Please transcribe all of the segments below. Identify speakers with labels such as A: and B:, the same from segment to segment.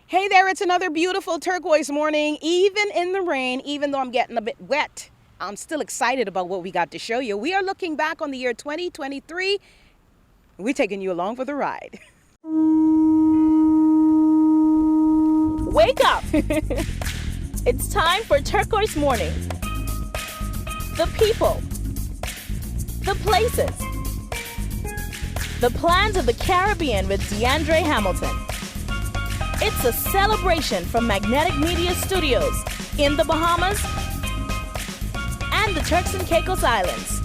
A: Hey there, it's another beautiful turquoise morning, even in the rain, even though I'm getting a bit wet. I'm still excited about what we got to show you. We are looking back on the year 2023. We're taking you along for the ride.
B: Wake up! It's time for Turquoise Morning. The people, the places, the plans of the Caribbean with DeAndre Hamilton. It's a celebration from Magnetic Media Studios in the Bahamas and the Turks and Caicos Islands.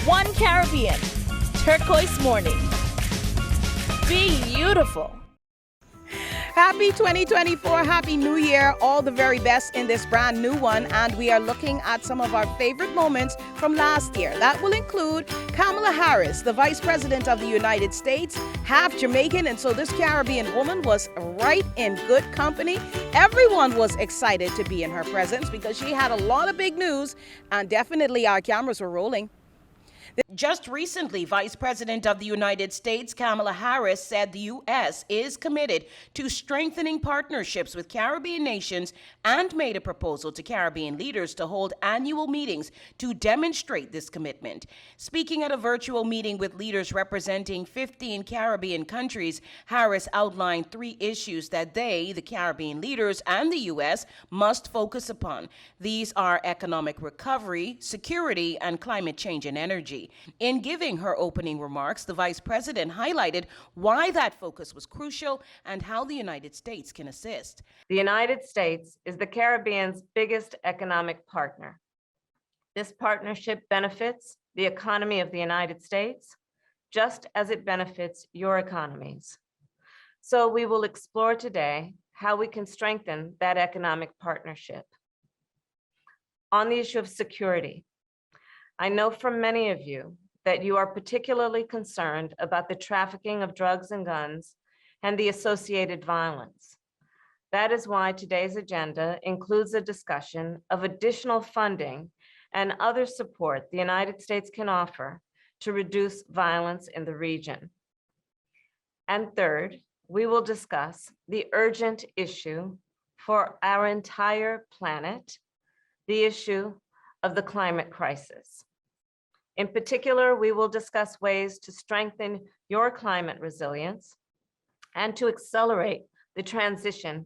B: One Caribbean, Turquoise Morning. Beautiful.
A: Happy 2024, Happy New Year, all the very best in this brand new one. And we are looking at some of our favorite moments from last year. That will include Kamala Harris, the Vice President of the United States, half Jamaican, and so this Caribbean woman was right in good company. Everyone was excited to be in her presence because she had a lot of big news, and definitely our cameras were rolling. Just recently, Vice President of the United States, Kamala Harris, said the U.S. is committed to strengthening partnerships with Caribbean nations and made a proposal to Caribbean leaders to hold annual meetings to demonstrate this commitment. Speaking at a virtual meeting with leaders representing 15 Caribbean countries, Harris outlined 3 issues that they, the Caribbean leaders, and the U.S. must focus upon. These are economic recovery, security, and climate change and energy. In giving her opening remarks, the Vice President highlighted why that focus was crucial and how the United States can assist.
C: The United States is the Caribbean's biggest economic partner. This partnership benefits the economy of the United States, just as it benefits your economies. So we will explore today how we can strengthen that economic partnership. On the issue of security, I know from many of you that you are particularly concerned about the trafficking of drugs and guns and the associated violence. That is why today's agenda includes a discussion of additional funding and other support the United States can offer to reduce violence in the region. And third, we will discuss the urgent issue for our entire planet, the issue of the climate crisis. In particular, we will discuss ways to strengthen your climate resilience and to accelerate the transition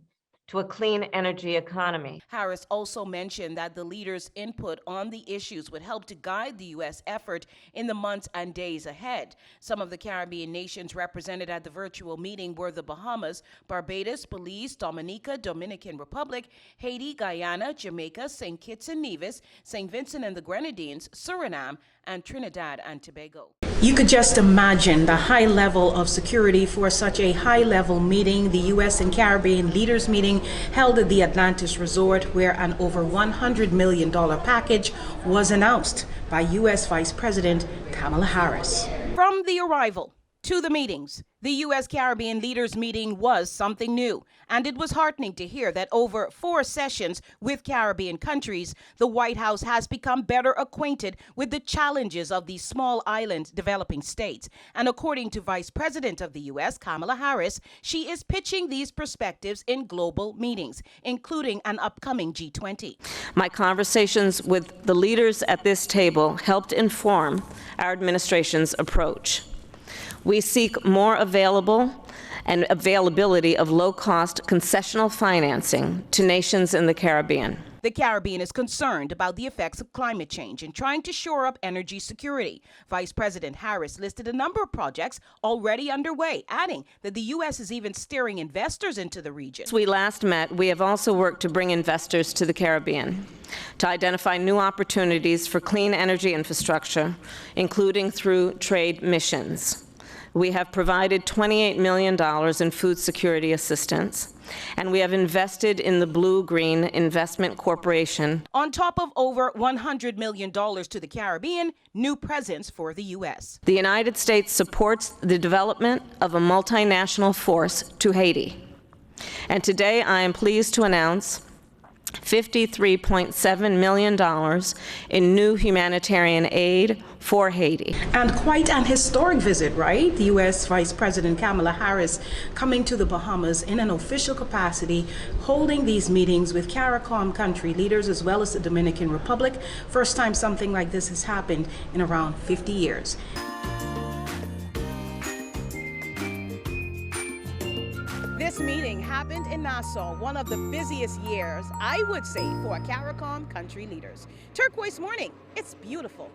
C: to a clean energy economy.
A: Harris also mentioned that the leaders' input on the issues would help to guide the U.S. effort in the months and days ahead. Some of the Caribbean nations represented at the virtual meeting were the Bahamas, Barbados, Belize, Dominica, Dominican Republic, Haiti, Guyana, Jamaica, St. Kitts and Nevis, St. Vincent and the Grenadines, Suriname, and Trinidad and Tobago. You could just imagine the high level of security for such a high-level meeting. The U.S. and Caribbean leaders meeting held at the Atlantis Resort, where an over $100 million package was announced by U.S. Vice President Kamala Harris. From the arrival to the meetings, the U.S. Caribbean leaders meeting was something new, and it was heartening to hear that over 4 sessions with Caribbean countries, the White House has become better acquainted with the challenges of these small island developing states. And according to Vice President of the U.S., Kamala Harris, she is pitching these perspectives in global meetings, including an upcoming G20.
C: My conversations with the leaders at this table helped inform our administration's approach. We seek more availability of low-cost concessional financing to nations in the Caribbean.
A: The Caribbean is concerned about the effects of climate change and trying to shore up energy security. Vice President Harris listed a number of projects already underway, adding that the U.S. is even steering investors into the region.
C: Since we last met, we have also worked to bring investors to the Caribbean, to identify new opportunities for clean energy infrastructure, including through trade missions. We have provided $28 million in food security assistance, and we have invested in the Blue-Green Investment Corporation.
A: On top of over $100 million to the Caribbean, new presence for the U.S.
C: The United States supports the development of a multinational force to Haiti. And today I am pleased to announce $53.7 million in new humanitarian aid for Haiti.
D: And quite an historic visit, right? The U.S. Vice President Kamala Harris coming to the Bahamas in an official capacity, holding these meetings with CARICOM country leaders as well as the Dominican Republic. First time something like this has happened in around 50 years.
A: This meeting happened in Nassau, one of the busiest years, I would say, for CARICOM country leaders. Turquoise morning, it's beautiful.